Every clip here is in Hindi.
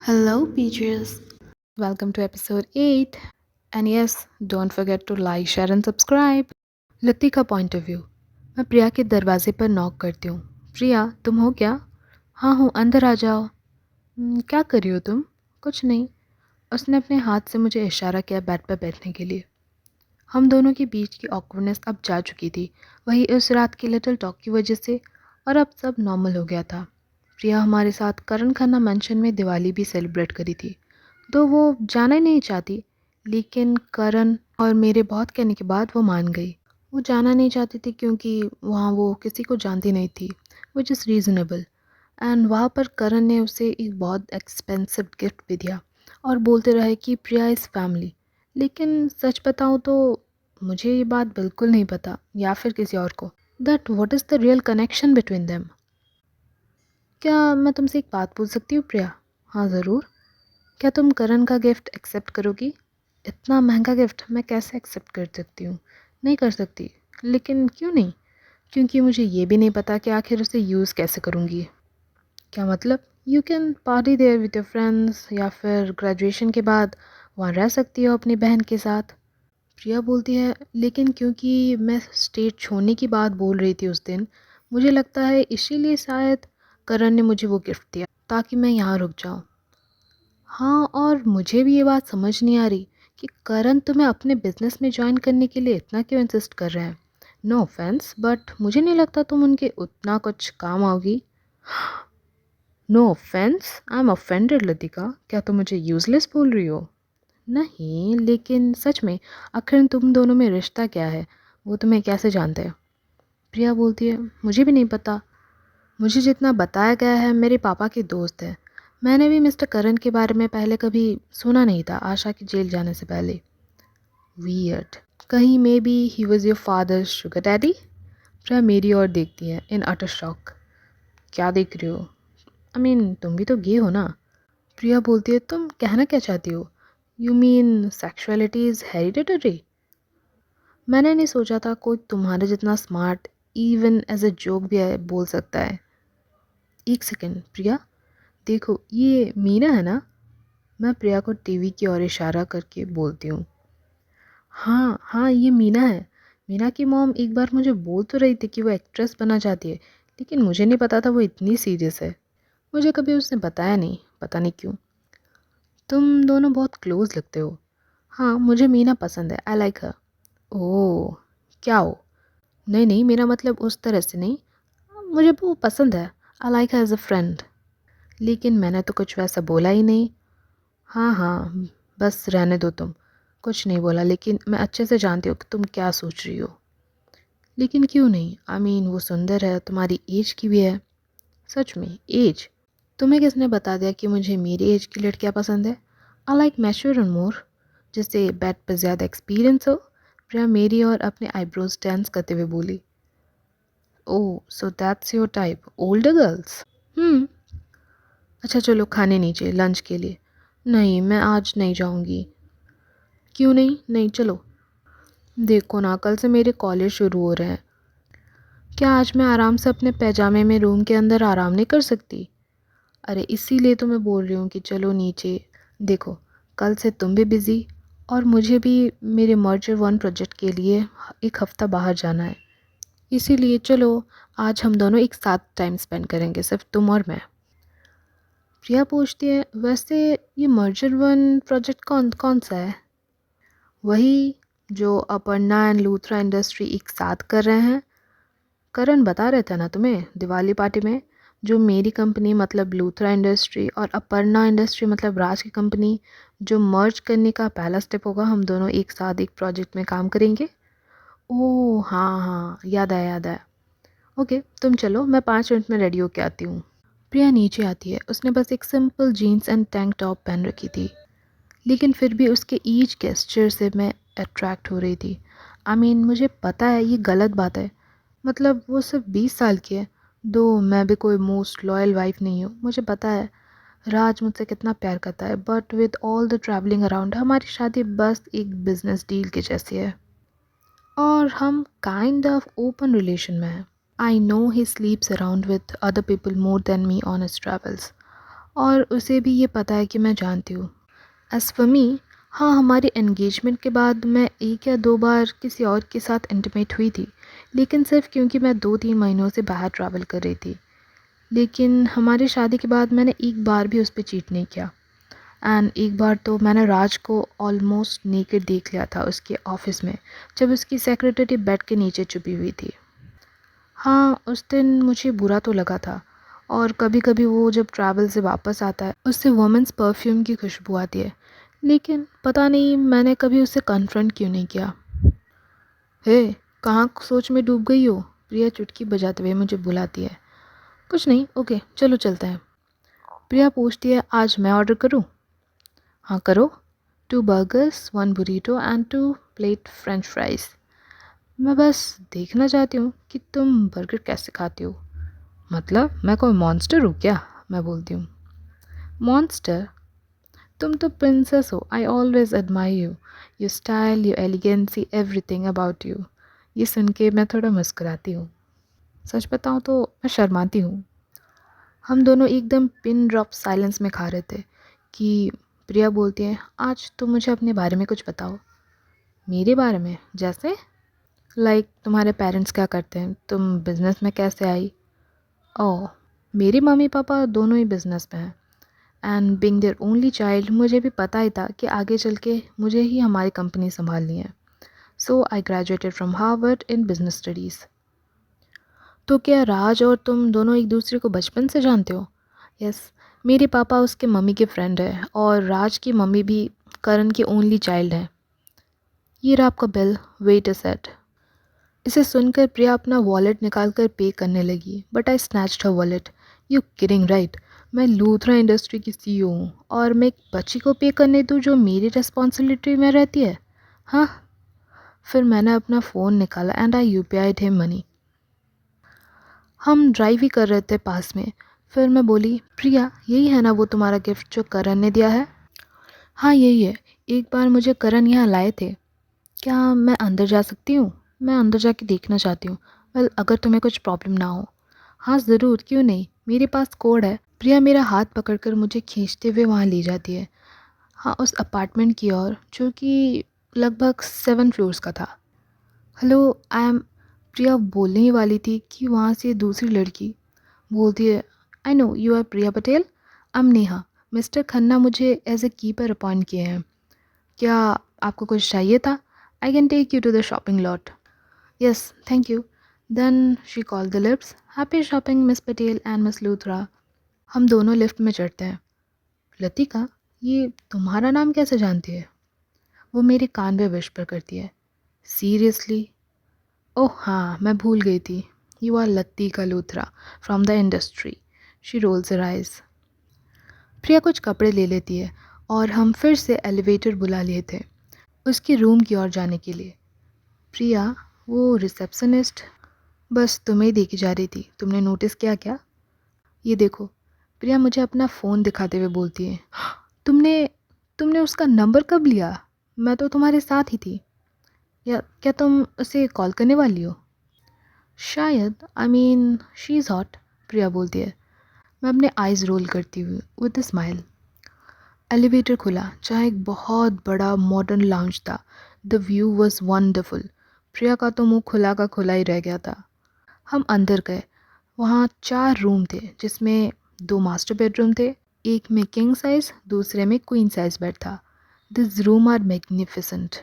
Hello, Peaches. Welcome to episode 8. And yes, don't forget to like, share, and subscribe. लती का पॉइंट ऑफ व्यू। मैं प्रिया के दरवाजे पर नॉक करती हूँ। प्रिया, तुम हो क्या? हाँ हूँ, अंदर आ जाओ। क्या कर रही हो तुम? कुछ नहीं। उसने अपने हाथ से मुझे इशारा किया बेड पर बैठने के लिए। हम दोनों के बीच की ऑकवर्डनेस अब जा चुकी थी, वही उस रात की लिटिल टॉक की वजह से, और अब सब नॉर्मल हो गया था। प्रिया हमारे साथ करण खन्ना मैंशन में दिवाली भी सेलिब्रेट करी थी, तो वो जाना ही नहीं चाहती, लेकिन करण और मेरे बहुत कहने के बाद वो मान गई। वो जाना नहीं चाहती थी क्योंकि वहाँ वो किसी को जानती नहीं थी, विच इज़ रीज़नेबल। एंड वहाँ पर करण ने उसे एक बहुत एक्सपेंसिव गिफ्ट भी दिया और बोलते रहे कि प्रिया इज़ फैमिली। लेकिन सच बताऊँ तो मुझे ये बात बिल्कुल नहीं पता, या फिर किसी और को, that what is the real connection between them. क्या मैं तुमसे एक बात पूछ सकती हूँ प्रिया? हाँ ज़रूर। क्या तुम करण का गिफ्ट एक्सेप्ट करोगी? इतना महंगा गिफ्ट मैं कैसे एक्सेप्ट कर सकती हूँ? नहीं कर सकती। लेकिन क्यों नहीं? क्योंकि मुझे ये भी नहीं पता कि आखिर उसे यूज़ कैसे करूँगी। क्या मतलब? You can party there with your friends, या फिर ग्रेजुएशन के बाद वहाँ रह सकती हो अपनी बहन के साथ। प्रिया बोलती है, लेकिन क्योंकि मैं स्टेट छोड़ने की बात बोल रही थी उस दिन, मुझे लगता है इसीलिए शायद करण ने मुझे वो गिफ्ट दिया ताकि मैं यहाँ रुक जाऊँ। हाँ, और मुझे भी ये बात समझ नहीं आ रही कि करण तुम्हें अपने बिजनेस में ज्वाइन करने के लिए इतना क्यों इंसिस्ट कर रहे हैं। नो ऑफेंस, बट मुझे नहीं लगता तुम उनके उतना कुछ काम आओगी। No offence, I am offended Latika. क्या तुम मुझे यूजलेस बोल रही हो? नहीं, लेकिन सच में आखिर तुम दोनों में रिश्ता क्या है, वो तुम्हें कैसे जानते हैं? प्रिया बोलती है, मुझे भी नहीं पता। मुझे जितना बताया गया है मेरे पापा के दोस्त हैं। मैंने भी मिस्टर करण के बारे में पहले कभी सुना नहीं था आशा के जेल जाने से पहले। वियर्ड। कहीं maybe he was your father sugar daddy? Priya मेरी ओर देखती है इन अटर शॉक। क्या देख रही हो? आई मीन तुम भी तो गे हो ना? प्रिया बोलती है, तुम कहना क्या चाहती हो? You mean sexuality is hereditary? मैंने नहीं सोचा था कोई तुम्हारे जितना smart even as a joke भी बोल सकता है। एक सेकेंड प्रिया, देखो ये मीना है ना? मैं प्रिया को टीवी की ओर इशारा करके बोलती हूँ। हाँ हाँ, ये मीना है। मीना की मॉम एक बार मुझे बोल तो रही थी कि वो एक्ट्रेस बनना चाहती है, लेकिन मुझे नहीं पता था वो इतनी सीरियस है। मुझे कभी उसने बताया नहीं, पता नहीं क्यों। तुम दोनों बहुत क्लोज लगते हो। हाँ, मुझे मीना पसंद है, आई लाइक हर। ओह, क्या हो? नहीं नहीं, मेरा मतलब उस तरह से नहीं। मुझे वो पसंद है, I like her as a friend. लेकिन मैंने तो कुछ वैसा बोला ही नहीं। हाँ हाँ, बस रहने दो तुम। कुछ नहीं बोला, लेकिन मैं अच्छे से जानती हूँ कि तुम क्या सोच रही हो। लेकिन क्यों नहीं? आई मीन वो सुंदर है, तुम्हारी एज की भी है। सच में? एज? तुम्हें किसने बता दिया कि मुझे मेरी एज की लड़कियाँ पसंद है? I like mature and more, जिससे बेड पर ज़्यादा एक्सपीरियंस हो। प्रिया मेरी और अपने आईब्रोज डांस करते हुए बोली। Oh, so that's your type, older girls? Hmm. अच्छा चलो खाने नीचे लंच के लिए। नहीं, मैं आज नहीं जाऊंगी। क्यों नहीं? नहीं चलो। देखो ना, कल से मेरे कॉलेज शुरू हो रहे हैं। क्या आज मैं आराम से अपने पैजामे में रूम के अंदर आराम नहीं कर सकती? अरे इसीलिए तो मैं बोल रही हूँ कि चलो नीचे। देखो, कल से तुम भी बिज़ी और मुझे भी मेरे मर्जर वन प्रोजेक्ट के लिए एक हफ़्ता बाहर जाना है। इसीलिए चलो, आज हम दोनों एक साथ टाइम स्पेंड करेंगे, सिर्फ तुम और मैं। प्रिया पूछती है, वैसे ये मर्जर वन प्रोजेक्ट कौन कौन सा है? वही जो अपर्णा एंड लूथरा इंडस्ट्री एक साथ कर रहे हैं। करण बता रहे थे ना तुम्हें दिवाली पार्टी में, जो मेरी कंपनी मतलब लूथरा इंडस्ट्री और अपर्णा इंडस्ट्री मतलब राज की कंपनी, जो मर्ज करने का पहला स्टेप होगा, हम दोनों एक साथ एक प्रोजेक्ट में काम करेंगे। ओह हाँ हाँ, याद आया याद आया। ओके तुम चलो, मैं 5 मिनट में रेडी होके आती हूँ। प्रिया नीचे आती है। उसने बस एक simple jeans and tank top पहन रखी थी, लेकिन फिर भी उसके ईच गेस्चर से मैं अट्रैक्ट हो रही थी। आई मीन मुझे पता है ये गलत बात है, मतलब वो सिर्फ 20 साल की है। दो मैं भी कोई मोस्ट लॉयल वाइफ नहीं हूँ, मुझे पता है राज मुझसे कितना प्यार करता है, but with all the travelling around हमारी शादी बस एक बिजनेस डील की जैसी है, और हम काइंड ऑफ ओपन रिलेशन में हैं। I know he स्लीप्स around with other people more than me on his travels, और उसे भी ये पता है कि मैं जानती हूँ। एज़ फॉर मी, हाँ, हमारे एंगेजमेंट के बाद मैं 1 या 2 बार किसी और के साथ इंटीमेट हुई थी, लेकिन सिर्फ़ क्योंकि मैं 2-3 महीनों से बाहर ट्रैवल कर रही थी। लेकिन हमारी शादी के बाद मैंने एक बार भी उस पे चीट नहीं किया। एंड एक बार तो मैंने राज को ऑलमोस्ट नेकेड देख लिया था उसके ऑफ़िस में, जब उसकी सेक्रेटरी बेड के नीचे छुपी हुई थी। हाँ, उस दिन मुझे बुरा तो लगा था, और कभी-कभी वो जब ट्रैवल से वापस आता है, उससे वुमेन्स परफ्यूम की खुशबू आती है। लेकिन पता नहीं मैंने कभी उसे कन्फ्रंट क्यों नहीं किया। हे, कहाँ सोच में डूब गई हो? प्रिया चुटकी बजाते हुए मुझे बुलाती है। कुछ नहीं, ओके, चलो चलते हैं। प्रिया पूछती है, आज मैं ऑर्डर करूँ? हाँ, करो। 2 burgers, 1 burrito and 2 plate french fries. मैं बस देखना चाहती हूँ कि तुम बर्गर कैसे खाती हो। मतलब मैं कोई मॉन्स्टर हूँ क्या? मैं बोलती हूँ। मॉन्स्टर? तुम तो प्रिंसेस हो। I always admire you, your style, your elegancy, everything about you. ये सुन के मैं थोड़ा मुस्कुराती हूँ। सच बताऊँ तो मैं शर्माती हूँ। हम दोनों एकदम पिन ड्रॉप साइलेंस में खा रहे थे कि प्रिया बोलती है, आज तुम मुझे अपने बारे में कुछ बताओ। मेरे बारे में? जैसे? लाइक तुम्हारे पेरेंट्स क्या करते हैं, तुम बिज़नेस में कैसे आई? ओह, मेरे मम्मी पापा दोनों ही बिज़नेस में हैं। And being their only child, मुझे भी पता ही था कि आगे चल के मुझे ही हमारी कंपनी संभालनी है। So I graduated from Harvard in business studies. तो क्या राज और तुम दोनों एक दूसरे को बचपन से जानते हो? यस, मेरे पापा उसके मम्मी के फ्रेंड है, और राज की मम्मी भी करण की ओनली चाइल्ड है। ये रहा आपका बिल, वेट अ सेट। इसे सुनकर प्रिया अपना वॉलेट निकाल कर पे करने लगी, but I snatched her wallet. You kidding right? मैं लूथरा इंडस्ट्री की सीईओ हूँ, और मैं एक बच्ची को पे करने दूँ जो मेरी रिस्पॉन्सिबिलिटी में रहती है? हाँ। फिर मैंने अपना फ़ोन निकाला एंड आई यूपीआईड हिम मनी। हम ड्राइव ही कर रहे थे पास में। फिर मैं बोली, प्रिया, यही है ना वो तुम्हारा गिफ्ट जो करण ने दिया है? हाँ, यही है। एक बार मुझे करण यहाँ लाए थे। क्या मैं अंदर जा सकती हूँ? मैं अंदर जाके देखना चाहती हूँ। वेल, अगर तुम्हें कुछ प्रॉब्लम ना हो। हाँ ज़रूर, क्यों नहीं, मेरे पास कोड है। प्रिया मेरा हाथ पकड़कर मुझे खींचते हुए वहाँ ले जाती है। हाँ, उस अपार्टमेंट की ओर जो कि लगभग 7 फ्लोर्स का था। हेलो, आई एम प्रिया बोलने ही वाली थी कि वहाँ से दूसरी लड़की बोलती है, I know you are Priya Patel, I am Neha. Mister Khanna मुझे एज ए कीपर अपॉइंट किए हैं। क्या आपको कुछ चाहिए था? I can take you to the shopping lot. Yes, thank you. Then she call the lifts. Happy shopping miss Patel and miss Luthra. हम दोनों लिफ्ट में चढ़ते हैं। लतिका, ये तुम्हारा नाम कैसे जानती है? वो मेरे कान पे विस्पर करती है। सीरियसली? ओह हाँ, मैं भूल गई थी। You are Latika Luthra from the industry. She rolls her eyes. Priya कुछ कपड़े ले लेती है, और हम फिर से एलिवेटर बुला लिए थे उसके रूम की ओर जाने के लिए। प्रिया, वो रिसेप्शनिस्ट बस तुम्हें ही देखी जा रही थी, तुमने नोटिस किया क्या? ये देखो। प्रिया मुझे अपना फ़ोन दिखाते हुए बोलती है, तुमने तुमने उसका नंबर कब लिया? मैं तो तुम्हारे साथ ही थी। या क्या तुम उसे कॉल करने वाली हो? शायद, I mean she is hot. Priya बोलती है। मैं अपने आइज़ रोल करती हुई विद अ स्माइल। एलिवेटर खुला, जहाँ एक बहुत बड़ा मॉडर्न लाउंज था। The view was wonderful. Priya का तो मुंह खुला का खुला ही रह गया था। हम अंदर गए। वहाँ 4 रूम थे, जिसमें 2 मास्टर बेडरूम थे। एक में किंग साइज़, दूसरे में क्वीन साइज़ बेड था। This room are magnificent.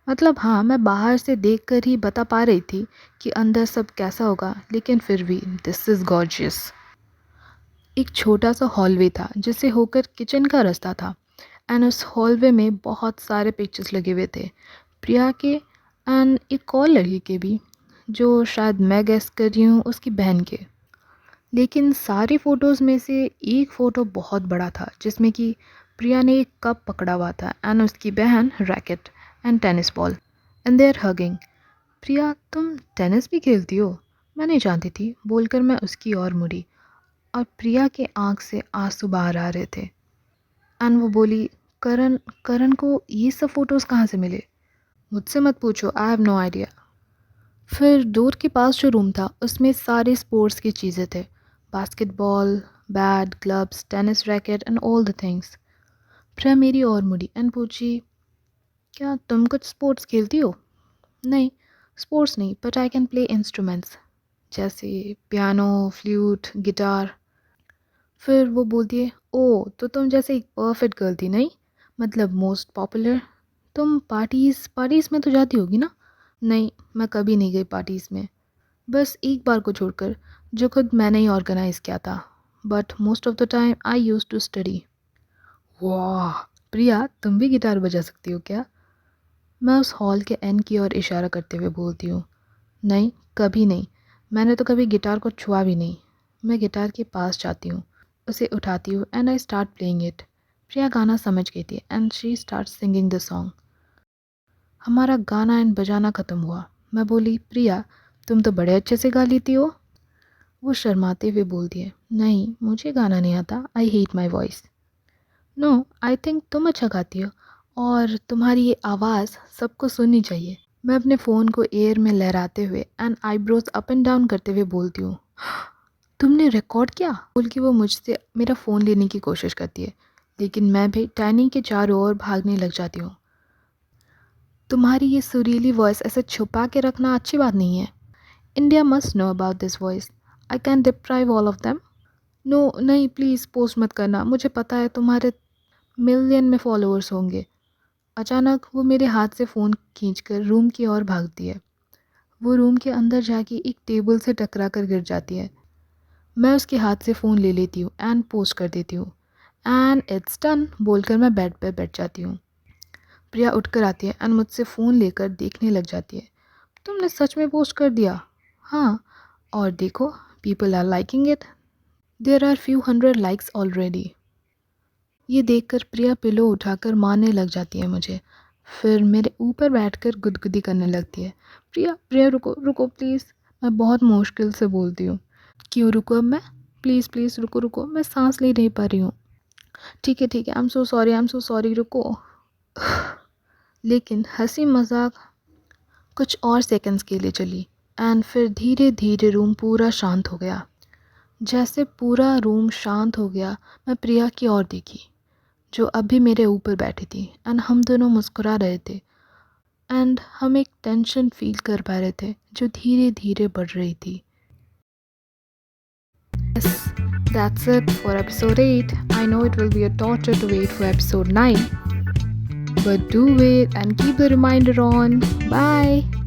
मतलब हाँ, मैं बाहर से देखकर ही बता पा रही थी कि अंदर सब कैसा होगा, लेकिन फिर भी दिस इज़ गॉर्जियस। एक छोटा सा हॉलवे था जिसे होकर किचन का रास्ता था, एंड उस हॉलवे में बहुत सारे पिक्चर्स लगे हुए थे, प्रिया के एंड एक और लड़की के भी, जो शायद मैं गेस कर रही हूँ उसकी बहन के। लेकिन सारी फ़ोटोज़ में से एक फ़ोटो बहुत बड़ा था, जिसमें कि प्रिया ने एक कप पकड़ा हुआ था एंड उसकी बहन racket and tennis ball, and they are hugging. Priya, तुम टेनिस भी खेलती हो? मैं नहीं जानती थी, बोलकर मैं उसकी ओर मुड़ी, और प्रिया के आंख से आंसू बाहर आ रहे थे। एंड वो बोली, करण करण को ये सब फ़ोटोज़ कहाँ से मिले? मुझसे मत पूछो, आई हैव नो आइडिया। फिर डोर के पास जो रूम था उसमें सारे स्पोर्ट्स की चीज़ें थे। Basketball, bat, gloves, tennis racket and all the things. Priya मेरी ओर मुड़ी एंड पूछी, क्या तुम कुछ स्पोर्ट्स खेलती हो? नहीं, स्पोर्ट्स नहीं, but I can play instruments जैसे पियानो, फ्लूट, गिटार। फिर वो बोलती है, ओ तो तुम जैसे एक परफेक्ट गर्ल थी नहीं, मतलब मोस्ट पॉपुलर। तुम पार्टीज़ पार्टीज़ में तो जाती होगी ना? नहीं, मैं कभी नहीं गई पार्टीज़ में, बस एक बार को छोड़कर, जो खुद मैंने ही ऑर्गेनाइज़ किया था। But most of the time I use to study. वाह! प्रिया, तुम भी गिटार बजा सकती हो क्या? मैं उस हॉल के एंड की ओर इशारा करते हुए बोलती हूँ, नहीं, कभी नहीं। मैंने तो कभी गिटार को छुआ भी नहीं। मैं गिटार के पास जाती हूँ, उसे उठाती हूँ and I start playing it. Priya गाना समझ गई थी and she start singing the song. हमारा गाना एंड बजाना ख़त्म हुआ। मैं बोली, प्रिया तुम तो बड़े अच्छे से गा लेती हो। वो शर्माते हुए बोलती है, नहीं मुझे गाना नहीं आता, I hate my voice. No, I think तुम अच्छा गाती हो और तुम्हारी ये आवाज़ सबको सुननी चाहिए। मैं अपने फ़ोन को एयर में लहराते हुए and eyebrows up and down करते हुए बोलती हूँ, तुमने रिकॉर्ड किया? बोल के वो मुझसे मेरा फ़ोन लेने की कोशिश करती है, लेकिन मैं भी टैनी के चारों ओर भागने लग जाती हूँ। तुम्हारी ये सुरीली वॉइस ऐसे छुपा के रखना अच्छी बात नहीं है। India must know about this voice. I can deprive all of them. No नहीं, प्लीज़ पोस्ट मत करना, मुझे पता है तुम्हारे मिलियन में फॉलोअर्स होंगे। अचानक वो मेरे हाथ से फ़ोन खींचकर रूम की ओर भागती है। वो रूम के अंदर जाके एक टेबल से टकरा कर गिर जाती है। मैं उसके हाथ से फ़ोन ले लेती हूँ एंड पोस्ट कर देती हूँ। एंड इट्स डन बोलकर मैं बेड पर बैठ जाती हूँ। प्रिया उठकर आती है एंड मुझसे फ़ोन लेकर देखने लग जाती है। तुमने सच में पोस्ट कर दिया? हाँ, और देखो, people are liking it. There are few hundred likes already. ये देखकर प्रिया पिलो उठाकर मारने लग जाती है मुझे। फिर मेरे ऊपर बैठकर गुदगुदी करने लगती है। प्रिया प्रिया रुको रुको प्लीज़। मैं बहुत मुश्किल से बोलती हूँ। क्यों रुको अब मैं? प्लीज़ प्लीज़ रुको रुको, मैं सांस ले नहीं पा रही हूँ। ठीक है, आई एम सो सॉरी, रुको। लेकिन हंसी मजाक कुछ और सेकंड्स के लिए चली एंड फिर धीरे धीरे रूम पूरा शांत हो गया। जैसे पूरा रूम शांत हो गया, मैं प्रिया की ओर देखी, जो अभी मेरे ऊपर बैठी थी एंड हम दोनों मुस्कुरा रहे थे एंड हम एक टेंशन फील कर पा रहे थे जो धीरे धीरे बढ़ रही थी। Yes, that's it for episode 8. I know it will be a torture to wait for episode 9, but do wait and keep the reminder on. Bye.